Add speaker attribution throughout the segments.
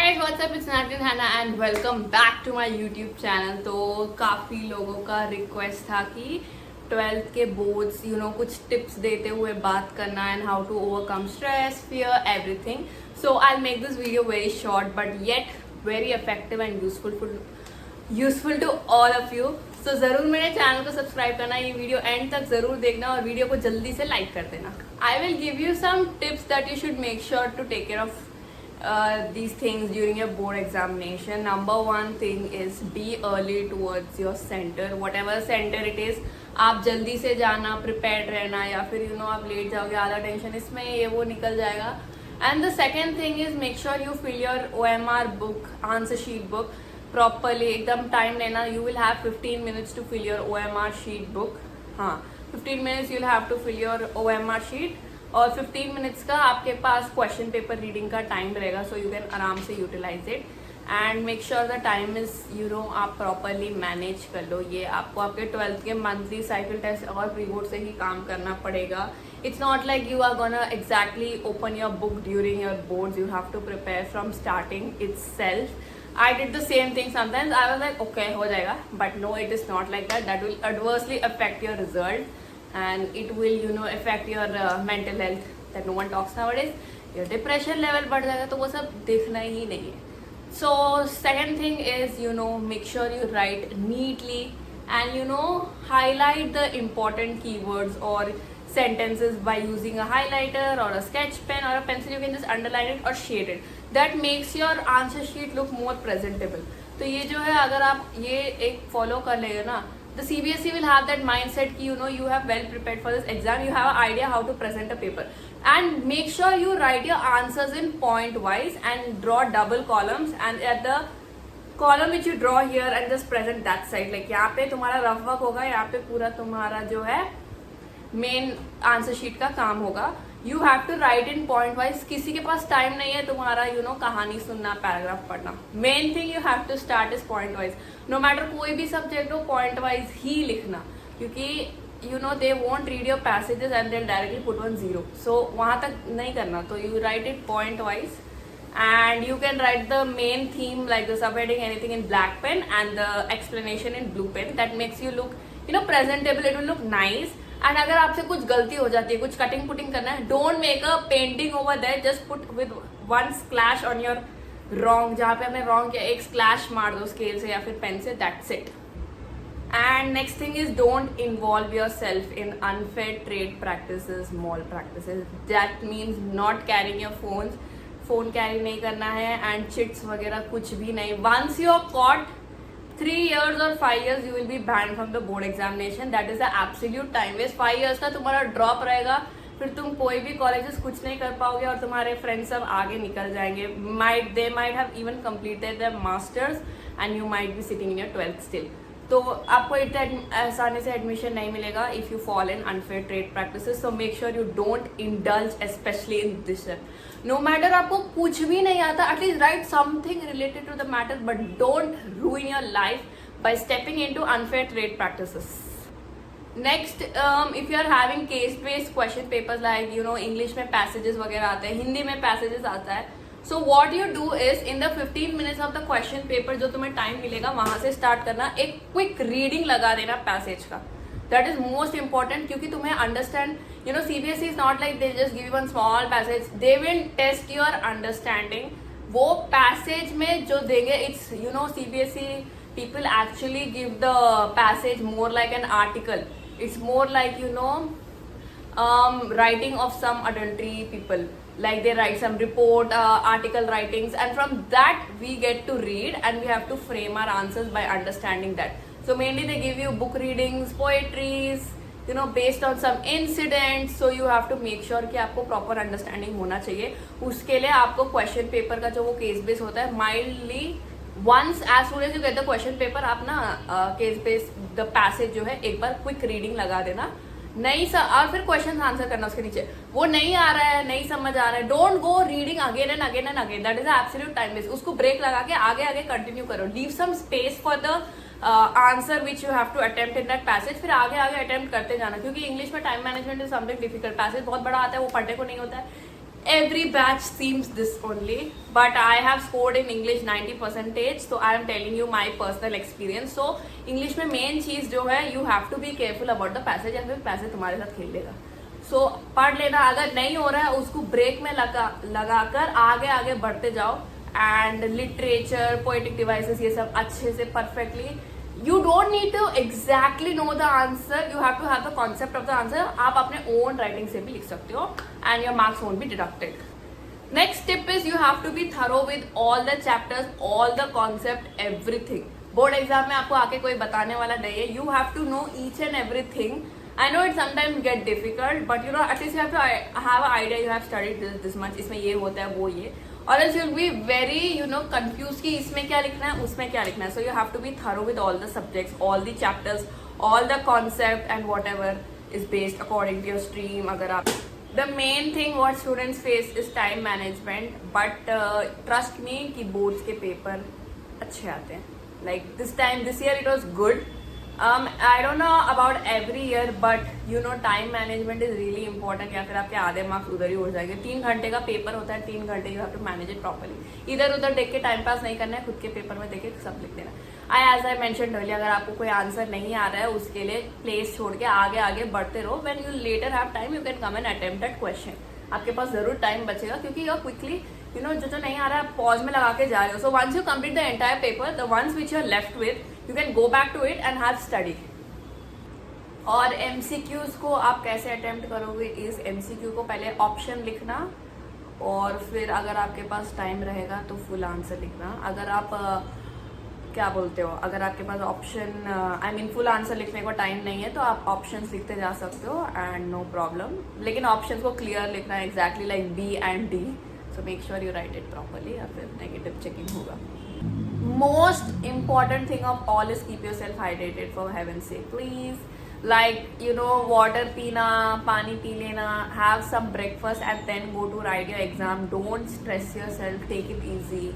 Speaker 1: Guys what's up it's Natin हैना and welcome back to my YouTube channel. तो काफ़ी लोगों का रिक्वेस्ट था कि 12th के बोर्ड्स कुछ टिप्स देते हुए बात करना and how to overcome stress fear everything. So I make this video very short but yet very effective and useful to all of you. So ज़रूर मेरे चैनल को सब्सक्राइब करना, ये वीडियो एंड तक ज़रूर देखना और वीडियो को जल्दी से लाइक कर देना। I will give you some tips that you should make sure to take care of these things during your board examination. Number one thing is be early towards your center, whatever center it is. आप जल्दी से जाना, prepared रहना, या फिर आप late जाओगे, आधा टेंशन इसमें ये वो निकल जाएगा. And the second thing is make sure you fill your OMR book, answer sheet book properly. एकदम टाइम लेना. You will have 15 minutes to fill your OMR sheet book. हाँ, 15 minutes you'll have to fill your OMR sheet. और 15 minutes का आपके पास question paper reading का time रहेगा, so you can आराम से utilise it and make sure the time is आप प्रॉपरली मैनेज कर लो. ये आपको आपके 12th के मंथली साइकिल टेस्ट और प्री बोर्ड से ही काम करना पड़ेगा. It's not like you are gonna exactly open your book during your boards. You have to prepare from starting itself. I did the same thing sometimes. I was like okay हो जाएगा, but no, it is not like that. That will adversely affect your result. And it will affect your mental health that no one talks nowadays. Your depression level बढ़ जाएगा, तो वो सब देखना ही नहीं है. So second thing is make sure you write neatly and highlight the important keywords or sentences by using a highlighter or a sketch pen or a pencil. You can just underline it or shade it. That makes your answer sheet look more presentable. तो ये जो है, अगर आप ये एक follow कर लेंगे ना, the CBSE will have that mindset ki you have well prepared for this exam. You have an idea how to present a paper, and make sure you write your answers in point wise and draw double columns, and at the column which you draw here and just present that side. Like यहाँ पे तुम्हारा rough work होगा, यहाँ पे पूरा तुम्हारा जो है मेन आंसर शीट का काम होगा. You have to write in point wise. किसी के पास टाइम नहीं है तुम्हारा कहानी सुनना, पैराग्राफ पढ़ना. Main thing you have to start is point wise. No matter कोई भी सब्जेक्ट हो, पॉइंट वाइज ही लिखना, क्योंकि they want read your passages and then directly put 1 0. So वहाँ तक नहीं करना. तो you write it point wise and you can write the main theme like the subheading, anything in black pen and the explanation in blue pen. That makes you look presentable. It will look nice. And अगर आपसे कुछ गलती हो जाती है, कुछ cutting putting करना है, don't make a painting over there. Just put with one splash on your wrong. जहाँ पे आपने wrong किया, एक splash मार दो स्केल से या फिर पेन से. That's it. And next thing is don't involve yourself in unfair trade practices, mall practices. That means not carrying your phones. Phone carry नहीं करना है एंड चिट्स वगैरह कुछ भी नहीं. Once you are caught 3 years और 5 years you will be banned from the board examination. That is the absolute time waste. 5 years का तुम्हारा ड्रॉप रहेगा, फिर तुम कोई भी कॉलेजेस कुछ नहीं कर पाओगे और तुम्हारे फ्रेंड्स सब आगे निकल जाएंगे. They might have even completed their masters and you might be sitting in your 12th still. तो आपको इतना आसानी से एडमिशन नहीं मिलेगा if you fall in unfair trade practices. So make sure you don't indulge specially in this. No matter आपको कुछ भी नहीं आता, at least write something related to the matter, but don't ruin your life by stepping into unfair trade practices. Next, if you are having case based question papers like English में passages वगैरह आते हैं, हिंदी में पैसेजेस आता है. So what you do is in the 15 minutes of the question paper जो तुम्हें time मिलेगा वहां से स्टार्ट करना. एक क्विक रीडिंग लगा देना पैसेज का. दैट इज मोस्ट इंपॉर्टेंट, क्योंकि तुम्हें understand CBSE is not like they just give one small passage. They will test your understanding. वो पैसेज में जो देंगे, it's CBSE people actually give the passage more like an article. It's more like writing of some adultery people. Like they write some report, article writings, and from that we get to read and we have to frame our answers by understanding that. So mainly they give you book readings, poetries, based on some incidents. So you have to make sure कि आपको proper understanding होना चाहिए. उसके लिए आपको question paper का जो वो case base होता है, mildly once as soon as you get the question paper, आप ना case base the passage जो है एक बार quick reading लगा देना. नहीं और फिर क्वेश्चन आंसर करना उसके नीचे. वो नहीं आ रहा है, नहीं समझ आ रहा है, don't go reading again and again and again. That is absolute time waste. उसको ब्रेक लगा के आगे आगे कंटिन्यू करो. Leave some space for the answer which you have to attempt in that passage. फिर आगे आगे अटेम्प्ट करते जाना, क्योंकि इंग्लिश में time management is something difficult. Passage बहुत बड़ा आता है, वो पढ़ने को नहीं होता है. every batch seems this only, but I have scored in English 90%, so I am telling you my personal experience. So English में main चीज जो है, you have to be careful about the passage, and फिर पैसे तुम्हारे साथ खेल लेगा. So पढ़ लेना, अगर नहीं हो रहा है उसको ब्रेक में लगाकर आगे आगे बढ़ते जाओ. एंड लिटरेचर, पोएटिक डिवाइसेस, ये सब अच्छे से perfectly. You don't need to exactly know the answer. You have to have the concept of the answer. आप अपने own writing से भी लिख सकते हो and your marks won't be deducted. Next tip is you have to be thorough with all the chapters, all the concept, everything. Board exam में आपको आके कोई बताने वाला नहीं है. You have to know each and everything. I know it sometimes get difficult, but you know at least you have to have an idea. You have studied this much. इसमें ये होता है, वो ये. Or else you'll be very, confused कि इसमें क्या लिखना है, उसमें क्या लिखना है. So you have to be thorough with all the subjects, all the chapters, all the concept and whatever is based according to your stream. अगर आप the main thing what students face is time management, but trust me कि boards के paper अच्छे आते हैं. Like this year it was good. I don't know about every year, but time management is really important. या फिर आपके आधे marks उधर ही हो जाएंगे. 3 घंटे का पेपर होता है, 3 घंटे you have to manage it properly. इधर उधर देख के टाइम पास नहीं करना है, खुद के पेपर में देख के सब लिख देना. एज आई मेंशन अर्लियर, अगर आपको कोई आंसर नहीं आ रहा है उसके लिए प्लेस छोड़ के आगे आगे बढ़ते रहो. When you later have time you can come and attempt that question. आपके पास जरूर टाइम बचेगा क्योंकि यू क्विकली जो नहीं आ रहा है पॉज में लगा के जा रहे हो. So once you complete the entire paper, the ones which you are left with, you can go back to it and have study. और MCQs को आप कैसे अटेम्प्ट करोगे इस MCQ को पहले ऑप्शन लिखना और फिर अगर आपके पास टाइम रहेगा तो फुल आंसर लिखना. अगर आप क्या बोलते हो, अगर आपके पास ऑप्शन फुल आंसर लिखने को टाइम नहीं है तो आप ऑप्शंस लिखते जा सकते हो एंड नो प्रॉब्लम. लेकिन ऑप्शंस को क्लियर लिखना है, exactly like B and D. So make sure you write it properly या फिर नेगेटिव चेकिंग होगा. Most important thing of all is keep your self hydrated for heaven sec please. Like water पीना, पानी P लेना, have some breakfast and then go to write your exam. Don't stress yourself, take it easy.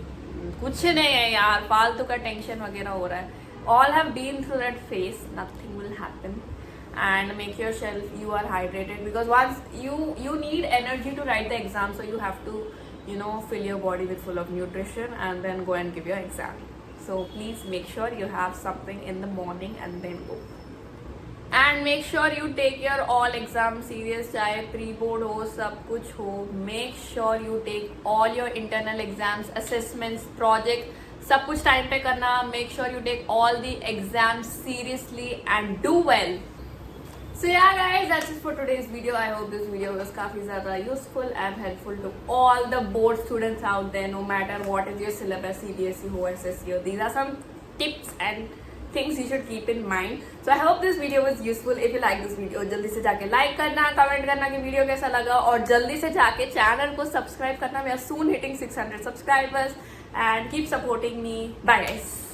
Speaker 1: कुछ नहीं है यार, फालतू का tension वगैरह हो रहा है. All have been through that phase. Nothing will happen. And make yourself you are hydrated because once you need energy to write the exam, so you have to fill your body with full of nutrition and then go and give your exam. So please make sure you have something in the morning and then go. And make sure you take your all exam serious, चाहे pre board हो, सब कुछ हो. Make sure you take all your internal exams, assessments, project, सब कुछ time पे करना. Make sure you take all the exams seriously and do well. So yeah guys, that's it for today's video. I hope this video was काफी ज़्यादा useful and helpful to all the board students out there, no matter what is your syllabus, CBSE हो, SSC हो. These are some tips and things you should keep in mind. So I hope this video was useful. If you like this video, जल्दी से जाके like करना, comment करना कि video कैसा लगा और जल्दी से जाके चैनल को सब्सक्राइब करना. We are soon hitting 600 subscribers and keep supporting me. Bye guys.